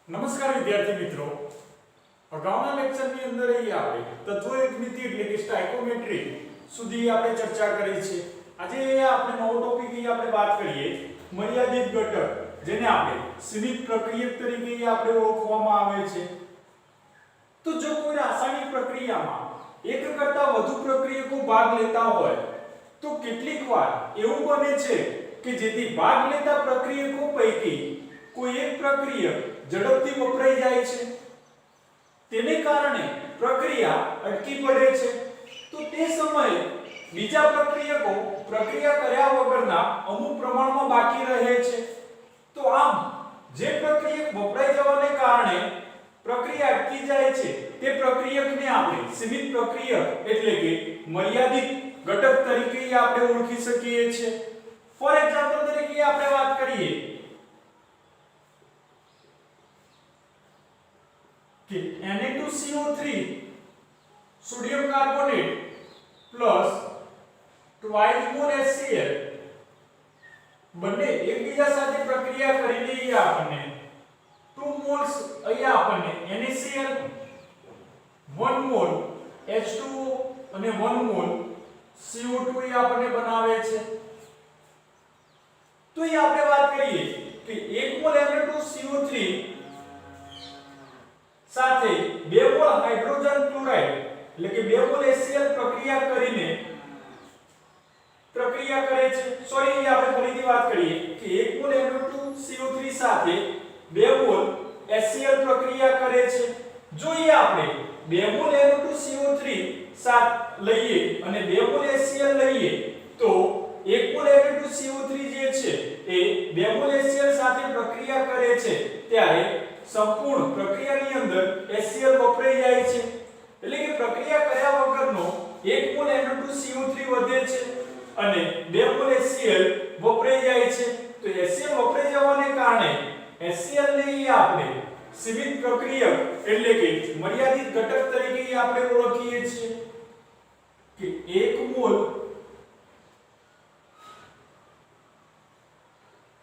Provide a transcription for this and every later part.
નમસ્કાર વિદ્યાર્થી મિત્રો, અગાઉના લેક્ચરની અંદર આપણે તત્વયુગ્મિતિ એટલે કે સ્ટાઇકોમેટ્રી સુધી આપણે ચર્ચા કરી છે. આજે આપણે નવો ટોપિક આપણે વાત કરીએ મર્યાદિત ઘટક, જેને આપણે સીમિત પ્રક્રિયક તરીકે આપણે ઓળખવામાં આવે છે. તો જો કોઈ રાસાયણિક પ્રક્રિયામાં એક કરતાં વધુ પ્રક્રિયકો ભાગ લેતા હોય તો કેટલીકવાર એવું બને છે કે જેથી ભાગ લેતા પ્રક્રિયકો પૈકી કોઈ એક પ્રક્રિયક ઝડપથી વપરાઈ જાય છે, તેને કારણે પ્રક્રિયા અટકી પડે છે. તો તે સમયે બીજા પ્રક્રિયકો પ્રક્રિયા કર્યા વગરના અમુક પ્રમાણમાં બાકી રહે છે. તો આમ જે પ્રક્રિયક વપરાઈ જવાને કારણે પ્રક્રિયા અટકી જાય છે તે પ્રક્રિયકને આપણે સીમિત પ્રક્રિયક એટલે કે મર્યાદિત ઘટક તરીકે આપણે ઓળખી શકીએ છીએ. ફોર એક્ઝામ્પલ તરીકે આપણે વાત કરીએ કે Na2CO3 sodium carbonate plus twice mall HCl બંને એકબીજા સાથે પ્રક્રિયા કરીને આપણને 2 મોલ્સ અહીંયા આપણને NaCl 1 મોલ H2O અને 1 મોલ CO2 એ આપણને બનાવે છે. તો અહીં આપણે વાત કરીએ કે 1 મોલ Na2CO3 સાથે 2 મોલ હાઇડ્રોજન ક્લોરાઇડ એટલે કે 2 મોલ HCl પ્રક્રિયા કરે છે. સોરી, અહીં આપણે ફરીથી વાત કરીએ કે 1 મોલ Na2CO3 સાથે 2 મોલ HCl પ્રક્રિયા કરે છે. જો આપણે 2 મોલ Na2CO3 સાથ લઈએ અને 2 મોલ HCl લઈએ તો 1 મોલ Na2CO3 જે છે એ 2 મોલ HCl સાથે પ્રક્રિયા કરે છે ત્યારે સંપૂર્ણ પ્રક્રિયાની અંદર HCl વપરાઈ જાય છે. એટલે કે પ્રક્રિયા કર્યા વગરનો 1 મોલ Na2CO3 વધે છે અને 2 મોલ HCl વપરાઈ જાય છે. તો HCl વપરાઈ જવાને કારણે HCl ને આપણે સીમિત પ્રક્રિયક એટલે કે મર્યાદિત ઘટક તરીકે આપણે ઓળખીએ છીએ કે 1 મોલ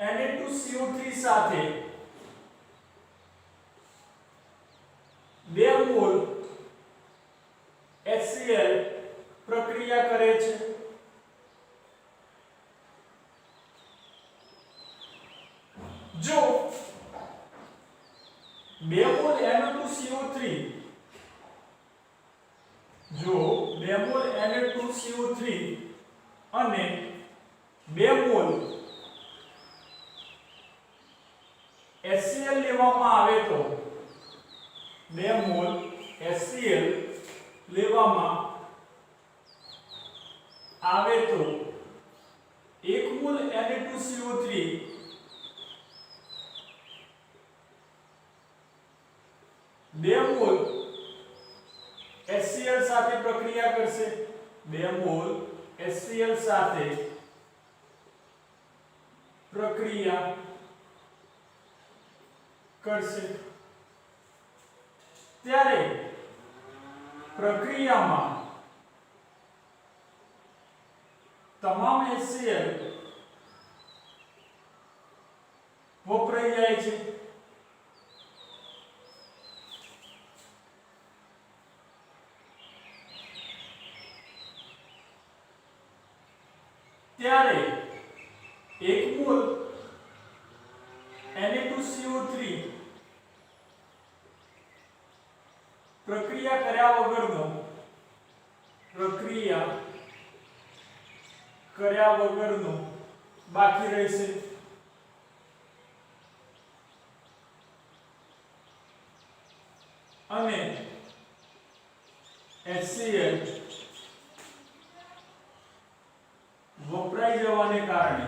Na2CO3 સાથે 2 મોલ HCl પ્રક્રિયા કરે છે. જો 2 મોલ Na2CO3 અને 2 મોલ HCl લેવામાં આવે તો 2 મોલ HCl લેવામાં આવે તો 1 મોલ Na2CO3 2 મોલ HCl સાથે પ્રક્રિયા કરશે. 2 મોલ HCl સાથે પ્રક્રિયા કરશે ત્યારે પ્રક્રિયામાં તમામ HCl વપરાઈ જાય છે. ત્યારે 1 મોલ Na2CO3 પ્રક્રિયા કર્યા વગરનો બાકી રહેશે. અને HCl વપરાઈ જવાને કારણે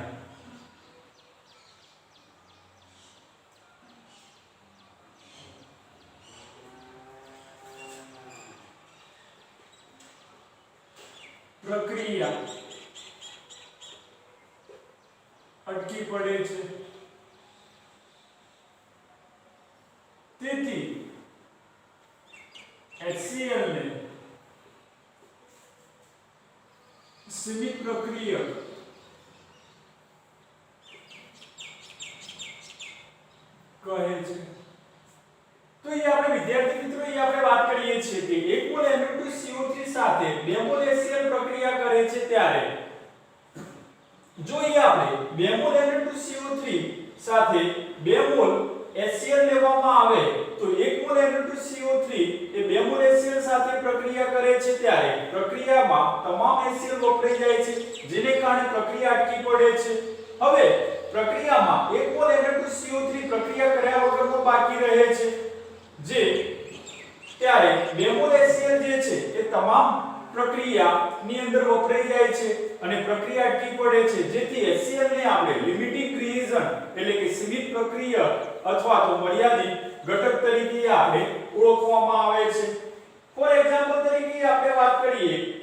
પ્રક્રિયા અટકી પડે છે. તેથી HCl ને સીમિત પ્રક્રિયક કહે છે. વિદ્યાર્થી મિત્રો એ આપણે વાત કરીએ છીએ કે 1 મોલ Na2CO3 સાથે 2 મોલ HCl પ્રક્રિયા કરે છે ત્યારે જોઈએ આપણે 2 મોલ Na2CO3 સાથે 2 મોલ HCl લેવામાં આવે તો 1 મોલ Na2CO3 એ 2 મોલ HCl સાથે પ્રક્રિયા કરે છે ત્યારે પ્રક્રિયામાં તમામ HCl વપરાઈ જાય છે જેને કારણે પ્રક્રિયા અટકી પડે છે હવે પ્રક્રિયામાં 1 મોલ Na2CO3 પ્રક્રિયા કર્યા વગરનો બાકી રહે છે જે ત્યારે 2 મોલ HCl જે છે એ તમામ પ્રક્રિયાની અંદર વપરાઈ જાય છે અને પ્રક્રિયા અટકી પડે છે જેથી HCl ને આપણે લિમિટિંગ રિએજન્ટ એટલે કે સીમિત પ્રક્રિયક અથવા તો મર્યાદિત ઘટક તરીકે આપણે ઓળખવામાં આવે છે ફોર એક્ઝામ્પલ તરીકે આપણે વાત કરીએ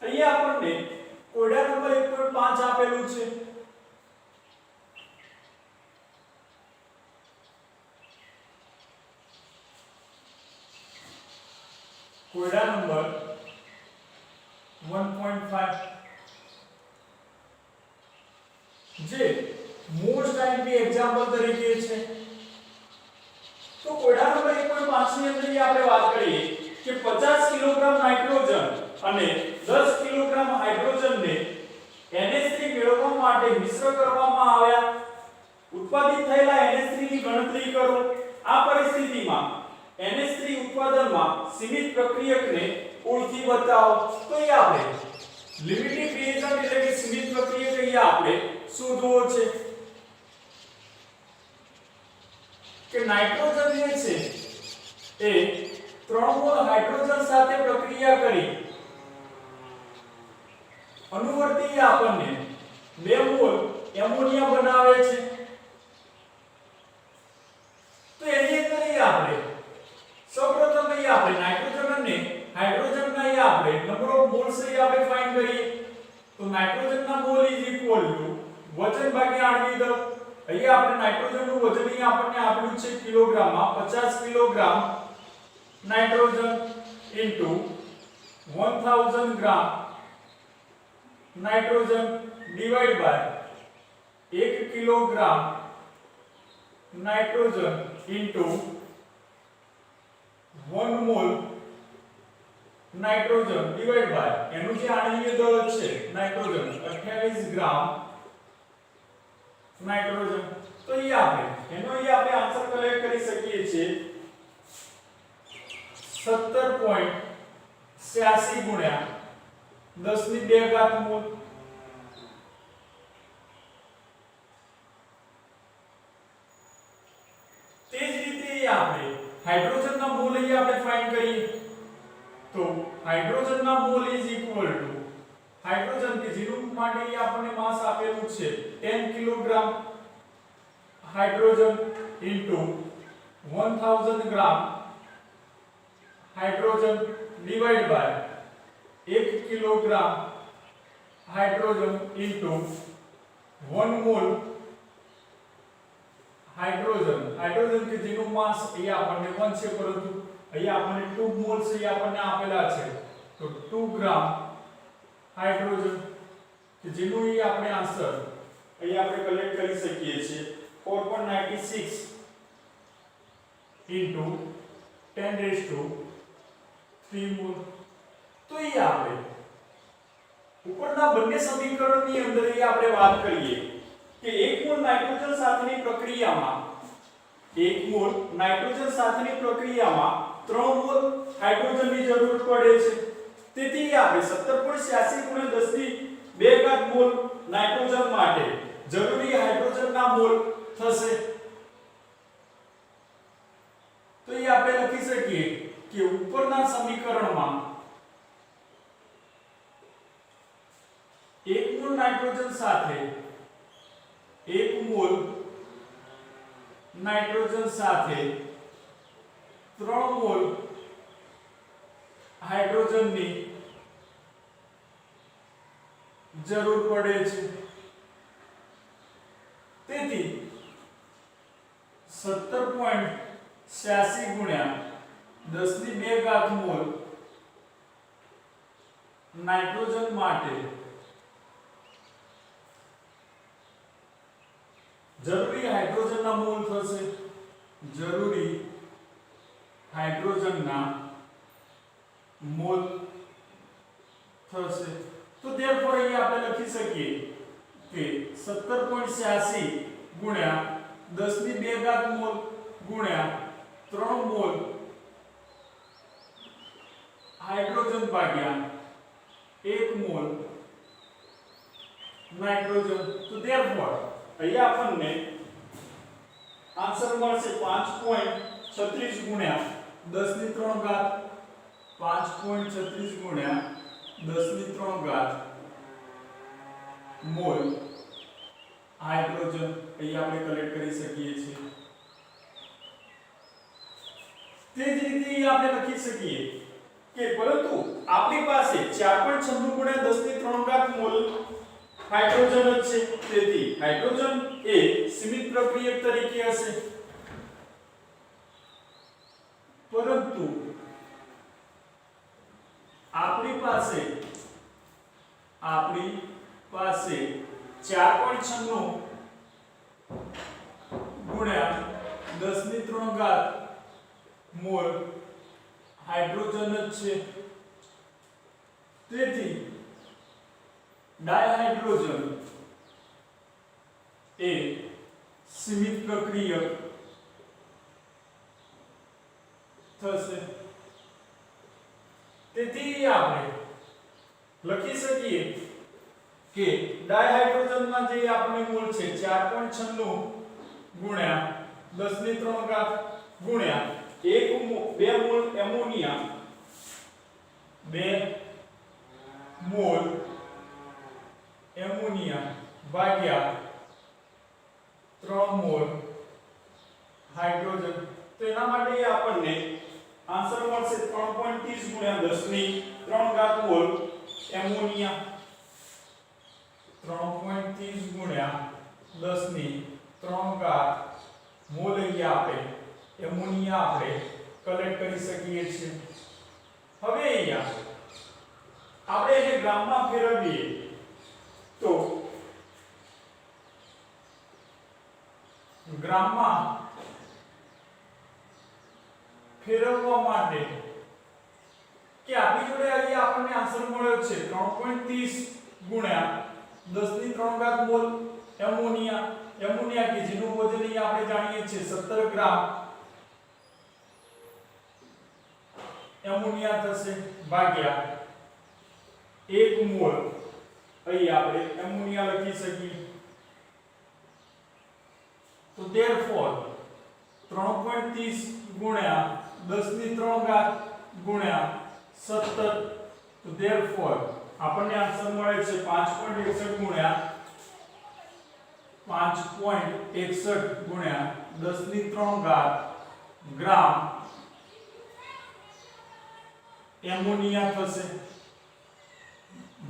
અહીંયા આપણને કોયડા નંબર 1.5 આપેલું છે કોયડા નંબર 1.5 જે મોસ્ટ આઈપી એક્ઝામ્પલ તરીકે છે તો કોયડા નંબર 1.5 ની અંદર આપણે વાત કરીએ કે 50 કિલોગ્રામ નાઇટ્રોજન અને 10 કિલોગ્રામ હાઇડ્રોજનને NH3 મેળવવા માટે મિશ્ર કરવામાં આવ્યા ઉત્પાદિત થયેલા NH3 ની ગણતરી કરો આ પરિસ્થિતિમાં NH3 ઉત્પાદનમાં સીમિત પ્રક્રિયકને ઓળખી બતાવો તો એ આપણે લિમિટિંગ રિએજન્ટ એટલે કે સીમિત પ્રક્રિયક એ આપણે શોધવો છે કે નાઇટ્રોજન જે છે એ 3 મોલ હાઇડ્રોજન સાથે પ્રક્રિયા કરી અનુવર્તી આપણને 2 મોલ એમોનિયા બનાવે છે તો એની અંદર આપણે સૌપ્રથમ આપણે નાઇટ્રોજન અને હાઇડ્રોજનના આપણે નંબર ઓફ મોલ્સ આપણે ફાઇન્ડ કરીએ તો નાઇટ્રોજનના મોલ ઇઝ ઇક્વલ ટુ વજન ભાગ્યા આણ્વિક દળ અહીંયા આપણે નાઇટ્રોજનનું વજન અહીંયા આપણને આપ્યું છે કિલોગ્રામમાં 50 kilogram nitrogen into 1000 gram nitrogen divide by 1 kilogram nitrogen into 1 mole nitrogen divide by એનું જે આણ્વીય દળ છે નાઇટ્રોજન 28 ગ્રામ નાઇટ્રોજન તો એ આપણે આન્સર કલેક્ટ કરી શકીએ છીએ 17.86 ગુણ્યા 10 ની 2 ઘાત મોલ તે જ રીતે આપણે હાઇડ્રોજનના મોલ અહીંયા આપણે ફાઇન્ડ કરીએ તો હાઇડ્રોજનના mole is equal to hydrogen કે જેનું માટે આપણને માસ આપેલું છે 10 kilogram hydrogen into 1000 gram hydrogen divide by 1 kilogram hydrogen into 1 mole hydrogen के જેનું માસ અહીંયા આપણને 1 છે પરંતુ અહીંયા આપણને 2 મોલ્સ અહીંયા આપણને આપેલા છે તો 2 ગ્રામ હાઇડ્રોજન કે જેનું અહીંયા આપણે આન્સર અહીંયા આપણે કલેક્ટ કરી શકીએ છીએ 4.96 ઇન્ટુ 10⁻³ મોલ તો એ આપણે ઉપરના બંને સમીકરણની અંદર એ આપણે વાત કરીએ કે 1 મોલ નાઇટ્રોજન સાથેની પ્રક્રિયામાં 1 મોલ નાઇટ્રોજન સાથેની પ્રક્રિયામાં 3 મોલ હાઇડ્રોજનની જરૂર પડે છે તેથી આપણે 17.86 * 10⁻² મોલ નાઇટ્રોજન માટે જરૂરી હાઇડ્રોજનના મોલ થશે તો એ આપણે લખી શકીએ કે ઉપરના સમીકરણમાં 1 મોલ નાઇટ્રોજન સાથે 1 મોલ નાઇટ્રોજન સાથે 3 મોલ હાઇડ્રોજનની જરૂર પડે છે તેથી 86 ગુણ્યા 10 ની 2 ઘાત મોલ નાઇટ્રોજન માટે જરૂરી હાઇડ્રોજનના મોલ થશે, જરૂરી હાઇડ્રોજનના મોલ થશે. તો therefore અહીં આપણે લખી શકીએ કે 17.86 ગુણ્યા 10 ની 2 ઘાત મોલ ગુણ્યા 3 મોલ હાઇડ્રોજન ભાગ્યા 1 મોલ નાઇટ્રોજન. તો therefore અહીં આપણને આન્સર મળશે 5.36 ગુણ્યા 10 ની 3 ઘાત 5.36 ગુણ્યા 10 ની 3 ઘાત મોલ હાઇડ્રોજન અહીં આપણે કલેક્ટ કરી શકીએ છીએ. તે જ રીતે આપણે લખી શકીએ કે પરંતુ આપણી પાસે 4.96 ગુણ્યા 10 ની 3 ઘાત મોલ હાઇડ્રોજન જ છે, તેથી હાઇડ્રોજન એ સીમિત પ્રક્રિયક તરીકે હશે. પરંતુ આપણી પાસે 4.96 ગુણ્યા 10 ની 3 ઘાત મોલ હાઇડ્રોજન જ છે, તેથી ડાયહાઇડ્રોજન એ સીમિત પ્રક્રિયક થશે. તેથી આપણે લખી શકીએ કે ડાયહાઇડ્રોજનમાં જે આપણને મોલ છે 4.96 ગુણ્યા 10 ની 3 ઘાત ગુણ્યા 2 મોલ એમોનિયા 2 મોલ એમોનિયા ભાગ્યા 3 મોલ હાઇડ્રોજન. તો એના માટે આપણને આન્સર મળશે 3.30 ગુણ્યા 10 ની 3 ઘાત મોલ એમોનિયા. 3.30 ગુણ્યા 10 ની 3 ઘાત મોલ અહીંયા આપણે એમોનિયા આપણે કલેક્ટ કરી શકીએ છીએ. હવે અહીંયા આપણે એને ગ્રામમાં ફેરવીએ તો ગ્રામમાં ફેરવવા માટે કે આપણી જોડે અહીં આપણને આન્સર મળ્યો છે 3.30 ગુણ્યા 10 ની 3 ઘાત મોલ એમોનિયા. એમોનિયા કે જેનું વજન અહીં આપણે જાણીએ છીએ 17 ગ્રામ એમોનિયા થશે ભાગ્યા 1 મોલ અહીં આપણે એમોનિયા લખી શકીએ. તો therefore 3.30 ગુણ્યા 10 ની 3 ઘાત ગુણ્યા 17, તો therefore આપણને આન્સર મળે છે 5.61 ગુણ્યા 10 ની 3 ઘાત ગ્રામ એમોનિયા થશે.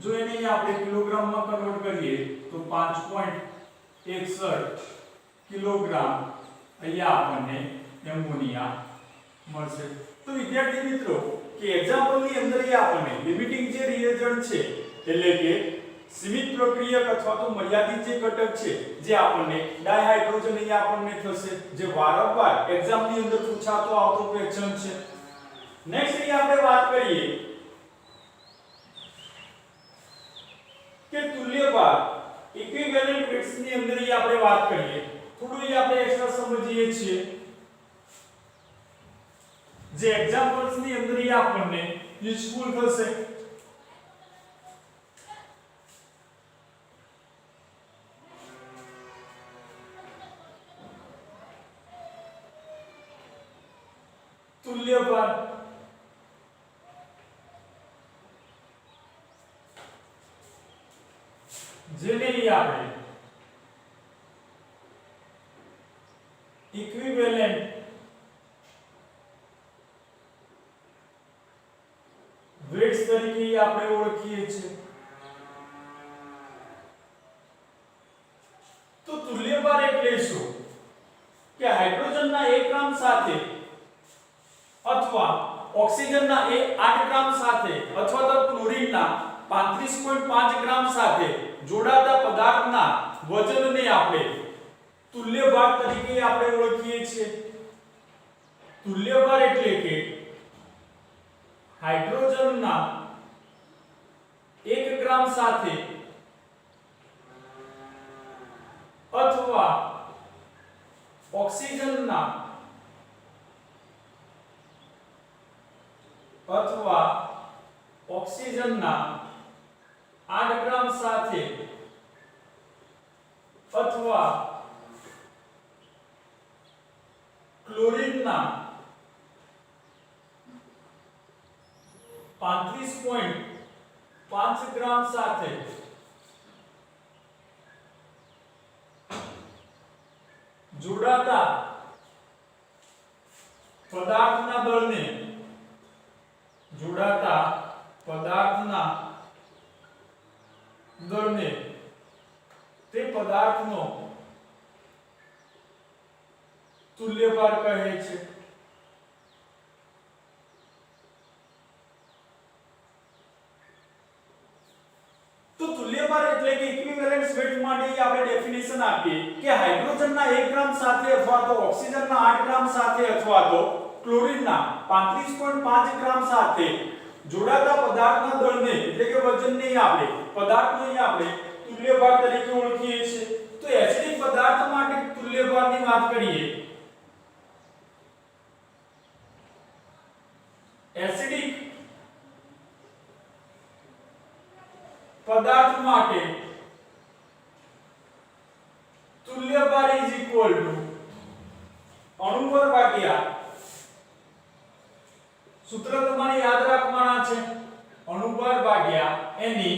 જો એને આપણે કિલોગ્રામમાં કન્વર્ટ કરીએ તો 5.61 કિલોગ્રામ અહીંયા આપણને એમોનિયા મળશે. તો વિદ્યાર્થી મિત્રો કે એક્ઝામ્પલની અંદર આપણને લિમિટિંગ જે રિએજન્ટ છે એટલે કે સીમિત પ્રક્રિયક અથવા તો મર્યાદિત જે ઘટક છે જે આપણને ડાયહાઇડ્રોજન અહીંયા આપણને થશે, જે વારંવાર એક્ઝામની અંદર પૂછાતો આવતો ક્વેશ્ચન છે. નેક્સ્ટ અહીં આપણે વાત કરીએ કે તુલ્યભાર ઇક્વિવેલન્ટ વેટ્સ ની અંદર આપણે વાત કરીએ. થોડું આપણે એક્સ્ટ્રા સમજીએ છીએ જે એક્ઝામ્પલ્સ ની અંદર આપણને યુઝફુલ થશે. તુલ્યભાર જેને આપણે ઇક્વિવેલન્ટ વેટ્સ તરીકે આપણે ઓળખીએ છીએ. તો તુલ્યભાર એટલે શું કે હાઇડ્રોજનના 1 ગ્રામ સાથે ઓક્સિજનના એ 8 ગ્રામ સાથે અથવા તો ક્લોરીનના 35.5 ગ્રામ સાથે જોડાતા પદાર્થના વજનને આપણે તુલ્ય ભાર તરીકે આપણે ઓળખીએ છીએ. તુલ્ય ભાર એટલે કે હાઇડ્રોજનના 1 ગ્રામ સાથે અથવા ઓક્સિજનના 8 ગ્રામ સાથે અથવા ક્લોરીનના 35.5 ગ્રામ સાથે જોડાતા પદાર્થના દળને તે પદાર્થનો તુલ્ય ભાર કહે છે. તો તુલ્ય ભાર એટલે કે ઇક્વિવેલેન્ટ વેટ માટે આપણે ડેફિનેશન આપીએ કે હાઇડ્રોજનના 1 ગ્રામ સાથે અથવા તો ઓક્સિજનના 8 ગ્રામ સાથે અથવા તો ક્લોરીનના 35.5 ગ્રામ સાથે જોડાતા પદાર્થના દળને એટલે કે વજનને આપણે પદાર્થને આપણે તુલ્ય ભાર તરીકે ઓળખીએ છીએ. તો એસિડિક પદાર્થ માટે તુલ્ય ભારની વાત કરીએ. એસિડિક પદાર્થ માટે તુલ્ય ભાર = અણુભર ભાગ્યા સૂત્ર તમારે યાદ રાખવાના છે. અણુભર ભાગ્યા એની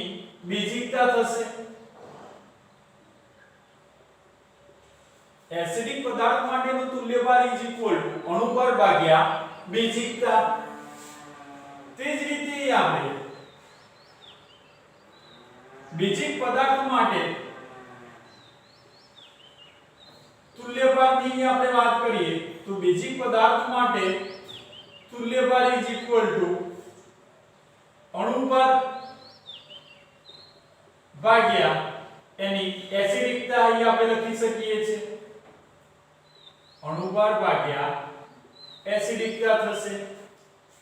બેઝિકતા થશે. એસિડિક પદાર્થ માટેનો તુલ્ય ભાર = અણુભર ભાગ્યા બેઝિકતા. તે જ રીતે આપણે બેઝિક પદાર્થ માટે તુલ્ય ભારની આપણે વાત કરીએ તો બેઝિક પદાર્થ માટે તુલ્ય ભાર = અણુભર ભાગ્યા એની એસિડિકતા અહીં આપણે લખી શકીએ છીએ. અણુભર ભાગ્યા એસિડિકતા થશે.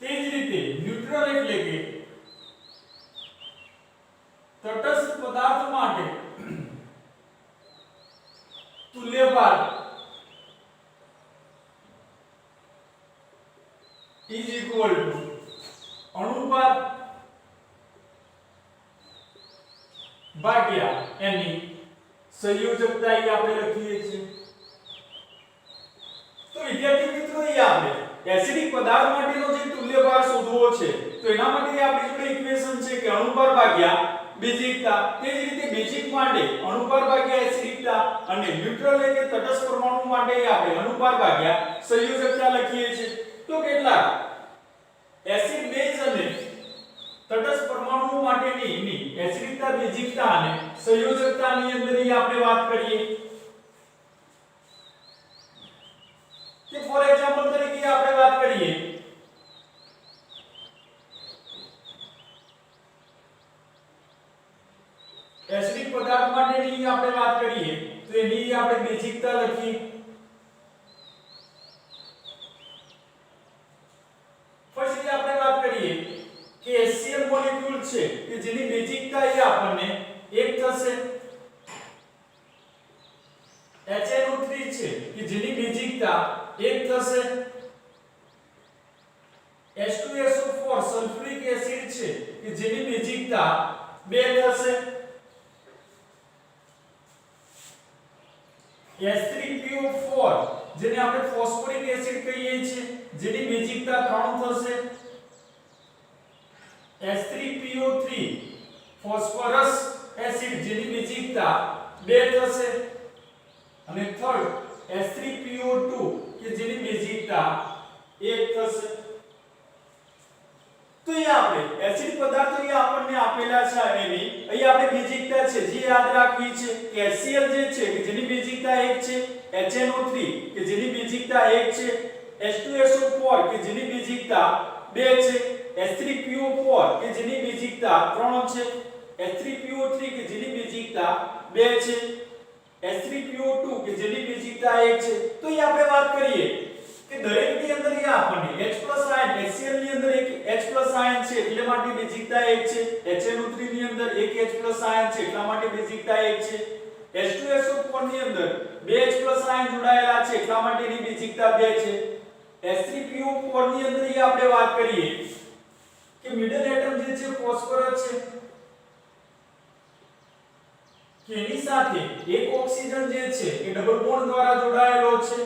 તે જ રીતે ન્યુટ્રલ એટલે કે તટસ્થ પદાર્થ માટે તુલ્ય ભાર = અણુભર ભાગ્યા એની સંયોજકતા અહીં આપણે લખીએ છીએ. તો વિદ્યાર્થી મિત્રો અહીં આપણે એસિડિક પદાર્થ માટેનો જે તુલ્ય ભાર શોધવો છે તો એના માટે આપણી જોડે ઇક્વેશન છે કે અણુભર ભાગ્યા બેઝિકતા. તે જ રીતે બેઝિક માટે અણુભર ભાગ્યા એસિડિકતા અને ન્યુટ્રલ એટલે કે તટસ્થ પરમાણુ માટે આપણે અણુભર ભાગ્યા સંયોજકતા લખીએ છીએ. તો કેટલાક એસિડ બેઝ અને તટસ્થ પરમાણુ માટેની એસિડિકતા બેઝિકતા અને સંયોજકતાની અંદર આપણે વાત કરીએ કે ફોર એક્ઝામ્પલ તરીકે આપણે વાત કરીએ એસિડિક પદાર્થ માટેની આપણે વાત કરીએ તો એની આપણે બેઝિકતા લખીએ. પછી આપણે વાત કરીએ કે HCl મોલેક્યુલ છે કે જેની બેઝિકતા એ આપણને 1 થશે. HNO3 છે કે જેની બેઝિકતા 1 થશે. H2SO4 સલ્ફ્યુરિક એસિડ છે કે જેની બેઝિકતા 2 થશે. H3PO4 જેને આપણે ફોસ્ફોરિક એસિડ કહીએ છીએ જેની બેઝિકતા 3 થશે. H3PO3 ફોસ્ફરસ એસિડ જેની બેઝિકતા 2 થશે. અને થર્ડ H3PO2 કે જેની બેઝિકતા 1 થશે. તો એ આપણે એસિડ પદાર્થો એ આપણને આપેલા છે એની અહીં આપણે બેઝિકતા છે જે યાદ રાખવી છે કે HCl જે છે કે જેની બેઝિકતા 1 છે, HNO3 કે જેની બેઝિકતા 1 છે, H2SO4 કે જેની બેઝિકતા 2 છે, H3PO4 કે જેની બેઝિકતા 3 છે, H3PO3 કે જેની બેઝિકતા 2 છે, H3PO2 કે જેની બેઝિકતા 1 છે. તો અહીં આપણે વાત કરીએ કે દરેકની અંદર એ આપણને H+ આયન HCl ની અંદર એક H+ આયન છે એટલે માટે બેઝિકતા 1 છે, HNO3 ની અંદર એક H+ આયન છે એટલા માટે બેઝિકતા 1 છે, H2SO4 ની અંદર 2 H+ આયન જોડાયેલા છે એટલા માટે એની બેઝિકતા 2 છે, H3PO4 ની અંદર એ આપણે વાત કરીએ કે મિડલ એટમ જે છે ફોસ્ફરસ છે કે એની સાથે એક ઓક્સિજન જે છે એ ડબલ બોન્ડ દ્વારા જોડાયેલો છે,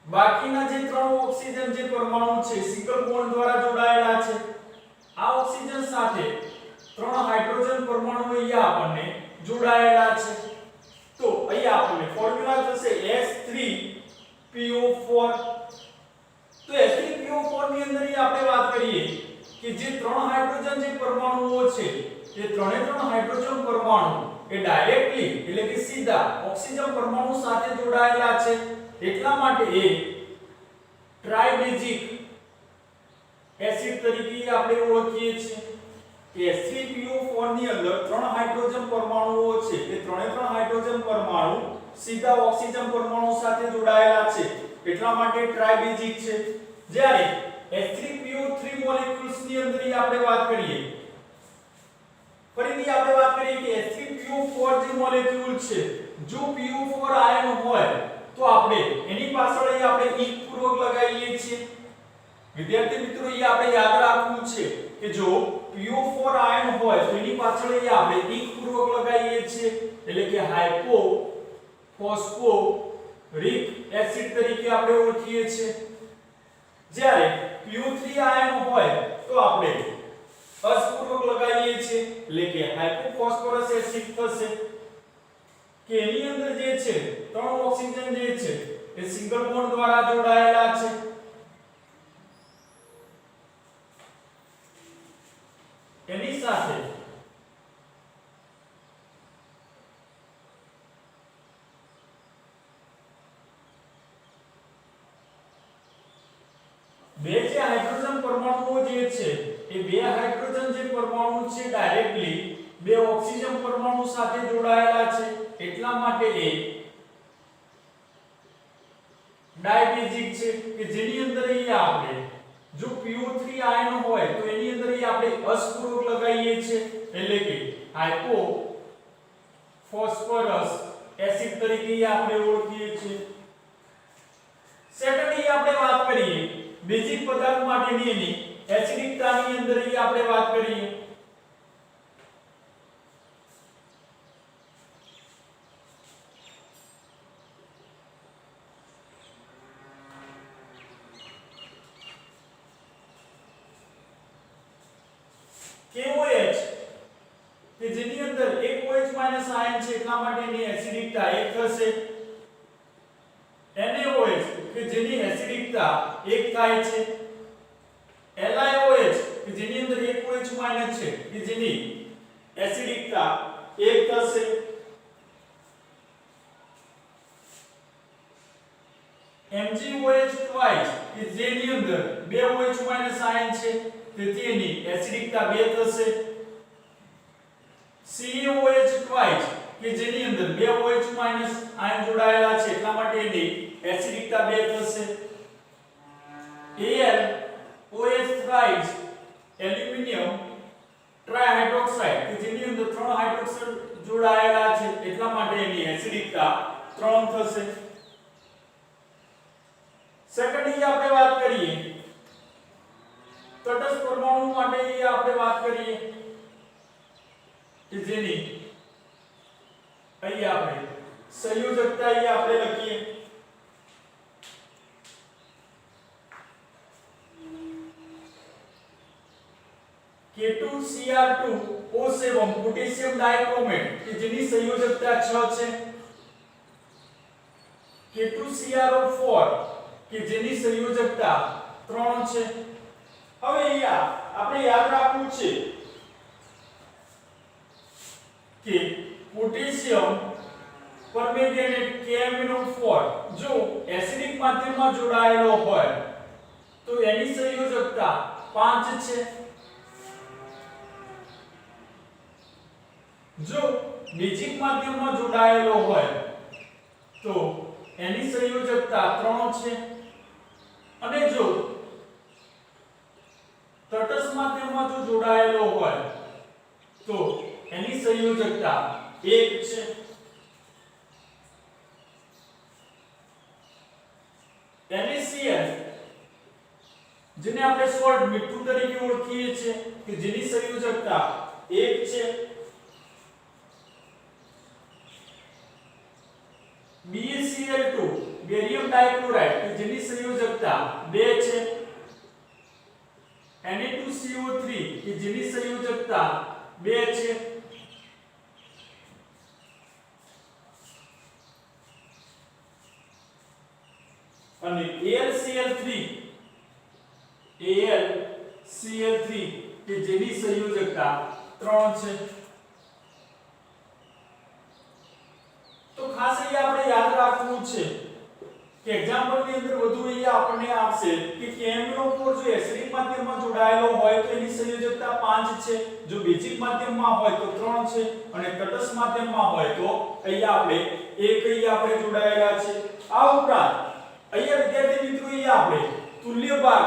બાકીના જે 3 ઓક્સિજન જે પરમાણુ છે સિંગલ બોન્ડ દ્વારા જોડાયેલા છે. આ ઓક્સિજન સાથે 3 હાઇડ્રોજન પરમાણુ અહીંયા આપણને જોડાયેલા છે. તો અહીંયા આપણને ફોર્મ્યુલા થશે H3PO4. તો H3PO4 ની અંદર આપણે વાત કરીએ કે જે 3 હાઇડ્રોજન જે પરમાણુઓ છે એ 3 હાઇડ્રોજન પરમાણુ એ ડાયરેક્ટલી એટલે કે સીધા ઓક્સિજન પરમાણુ સાથે જોડાયેલા છે એટલા માટે એ ટ્રાઇબેઝિક એસિડ તરીકે આપણે ઓળખીએ છીએ કે H3PO4 ની અંદર 3 હાઇડ્રોજન પરમાણુઓ છે એ 3 હાઇડ્રોજન પરમાણુ સીધા ઓક્સિજન પરમાણુ સાથે જોડાયેલા છે એટલા માટે ટ્રાઇબેઝિક છે. જ્યારે H3PO3 મોલેક્યુલ્સ ની અંદર આપણે વાત કરીએ ફરીથી આપણે વાત કરીએ કે H3PO4 જે મોલેક્યુલ છે જો PO4 આયન હોય તો આપણે એની પાછળ આપણે ઇંક પૂર્વક લગાવીએ છીએ. વિદ્યાર્થી મિત્રો આપણે યાદ રાખવું છે કે જો PO4 આયન હોય તો એની પાછળ આપણે ઇંક પૂર્વક લગાવીએ છીએ એટલે કે હાઇપો ફોસ્ફોરિક એસિડ તરીકે આપણે ઓળખીએ છીએ. જ્યારે PO3 આયન હોય તો આપણે અસપૂર્વક લગાવીએ છીએ એટલે કે હાઇપોફોસ્ફરસ એસિડ થશે કે એની અંદર જે છે 3 ઓક્સિજન જે છે એ સિંગલ બોન્ડ દ્વારા જોડાયેલા છે. એની સાથે બે જે હાઇડ્રોજન પરમાણુઓ જે છે એ બે હાઇડ્રોજન જે પરમાણુ છે ડાયરેક્ટલી બે ઓક્સિજન પરમાણુ સાથે જોડાયેલા છે એટલા માટે એ ડાયબેઝિક છે કે જેની અંદર આપણે જો PO3 આયન હોય તો એની અંદર આપણે અસપૂર્વક લગાવીએ છીએ એટલે કે હાઇપો ફોસ્ફરસ એસિડ તરીકે આપણે ઓળખીએ છીએ. સેકન્ડલી આપણે વાત કરીએ બેઝિક પદાર્થ માટેની એની એસિડિકતાની અંદર આપણે વાત કરીએ KOH કે જેની અંદર એક OH- આયન છે એટલા માટે એની એસિડિકતા 1 થશે. NaOH કે જેની એસિડિકતા 1 થાય છે. LiOH કે જેની અંદર એક OH- છે કે જેની એસિડિકતા 1 થશે. MgOH twice કે જેની અંદર બે OH- આયન છે તેથી એની એસિડિકતા 2 થશે. CaOH twice કે જેની અંદર બે OH- આયન જોડાયેલા છે એટલા માટે એની એસિડિકતા 2 થશે. AlOH thrice એલ્યુમિનિયમ ટ્રાઇહાઇડ્રોક્સાઇડ કે જેની અંદર 3 હાઇડ્રોક્સાઇડ જોડાયેલા છે એટલા માટે એની એસિડિકતા 3 થશે. સેકન્ડલી આપણે વાત કરીએ તટસ્થ પરમાણુ માટે આપણે વાત કરીએ કે જેની અહીં આપણે સંયોજકતા આપણે લખીએ K2Cr2O7 પોટેશિયમ ડાઇક્રોમેટ કે જેની સંયોજકતા 6 છે. K2CrO4 કે જેની સંયોજકતા 3 છે. હવે અહીંયા આપણે યાદ રાખવું છે કે પોટેશિયમ પરમેંગેનેટ KMnO4 જો એસિડિક માધ્યમમાં જોડાયેલો હોય તો તો એની સંયોજકતા 5 છે। જો બેઝિક માધ્યમમાં જોડાયેલો હોય તો એની સંયોજકતા 3 છે અને જો તટસ્થ માધ્યમમાં જો જોડાયેલો હોય તો એની સંયોજકતા 1 છે। NaCl જેને આપણે સોલ્ટ મીઠું તરીકે ઓળખીએ છીએ કે જેની સંયોજકતા 1 છે। BaCl2 બેરિયમ ડાઇક્લોરાઇડ કે જેની સંયોજકતા 2 છે। Na2CO3 કે જેની સંયોજકતા 2 છે। અને AlCl3 કે જેની સંયોજકતા 3 છે। તો ખાસ અહીંયા આપણે યાદ રાખવું છે કે એક્ઝામ્પલ ની અંદર વધુ અહીંયા આપણને આપશે કે KMnO4 જો એસિડિક માધ્યમમાં જોડાયેલો હોય તો એની સંયોજકતા 5 છે, જો બેઝિક માધ્યમમાં હોય તો 3 છે અને તટસ્થ માધ્યમમાં હોય તો અહીંયા આપણે 1 આપણે જોડાયેલા છે। આ ઉપરાંત અહીંયા વિદ્યાર્થી મિત્રો અહીંયા આપણે તુલ્યભાર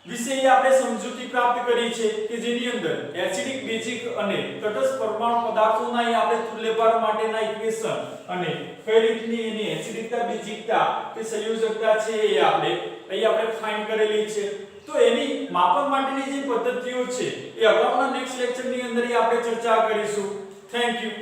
વિશે આપણે સમજૂતી પ્રાપ્ત કરી છે કે જેની અંદર એસિડિક બેઝિક અને તટસ્થ પરમાણુ પદાર્થોના આપણે તુલ્યભાર માટેના ઇક્વેશન અને કઈ રીતની એની એસિડિકતા બેઝિકતા કે સંયોજકતા છે એ આપણે ફાઇન્ડ કરેલી છે। તો એની માપન માટેની જે પદ્ધતિઓ છે એ અગાઉના નેક્સ્ટ લેક્ચરની અંદર આપણે ચર્ચા કરીશું। Thank you.